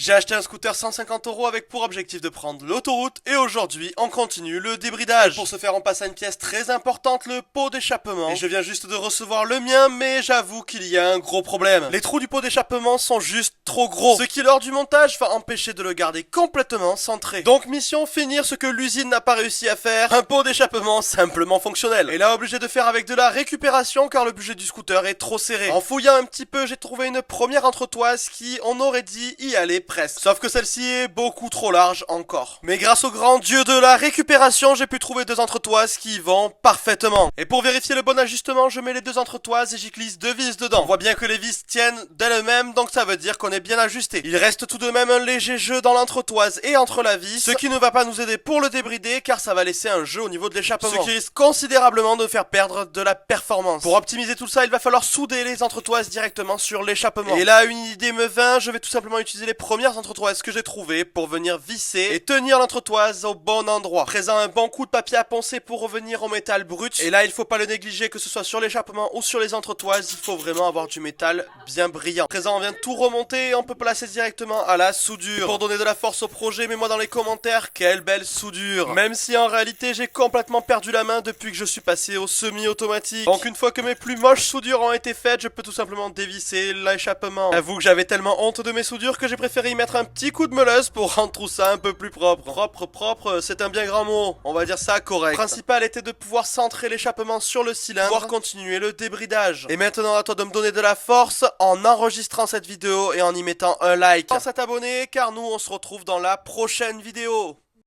J'ai acheté un scooter 150 € avec pour objectif de prendre l'autoroute et aujourd'hui on continue le débridage. Pour ce faire on passe à une pièce très importante, le pot d'échappement. Et je viens juste de recevoir le mien mais j'avoue qu'il y a un gros problème. Les trous du pot d'échappement sont juste trop gros, ce qui lors du montage va empêcher de le garder complètement centré. Donc mission, finir ce que l'usine n'a pas réussi à faire, un pot d'échappement simplement fonctionnel. Et là obligé de faire avec de la récupération car le budget du scooter est trop serré. En fouillant un petit peu j'ai trouvé une première entretoise qui, on aurait dit, y aller presque. Sauf que celle-ci est beaucoup trop large encore. Mais grâce au grand dieu de la récupération, j'ai pu trouver deux entretoises qui vont parfaitement. Et pour vérifier le bon ajustement, je mets les deux entretoises et j'y glisse deux vis dedans. On voit bien que les vis tiennent d'elles-mêmes, donc ça veut dire qu'on est bien ajusté. Il reste tout de même un léger jeu dans l'entretoise et entre la vis, ce qui ne va pas nous aider pour le débrider car ça va laisser un jeu au niveau de l'échappement. Ce qui risque considérablement de faire perdre de la performance. Pour optimiser tout ça, il va falloir souder les entretoises directement sur l'échappement. Et là, une idée me vint, je vais tout simplement utiliser les premières entretoises que j'ai trouvées pour venir visser et tenir l'entretoise au bon endroit. Présent un bon coup de papier à poncer pour revenir au métal brut. Et là, il faut pas le négliger, que ce soit sur l'échappement ou sur les entretoises, il faut vraiment avoir du métal bien brillant. Présent, on vient de tout remonter et on peut placer directement à la soudure. Pour donner de la force au projet, mets-moi dans les commentaires quelle belle soudure. Même si en réalité, j'ai complètement perdu la main depuis que je suis passé au semi-automatique. Donc une fois que mes plus moches soudures ont été faites, je peux tout simplement dévisser l'échappement. J'avoue que j'avais tellement honte de mes soudures que j'ai préféré y mettre un petit coup de meuleuse pour rendre tout ça un peu plus propre. Propre, c'est un bien grand mot. On va dire ça correct. Le principal était de pouvoir centrer l'échappement sur le cylindre, pouvoir continuer le débridage. Et maintenant à toi de me donner de la force en enregistrant cette vidéo et en y mettant un like. Pense à t'abonner car nous on se retrouve dans la prochaine vidéo.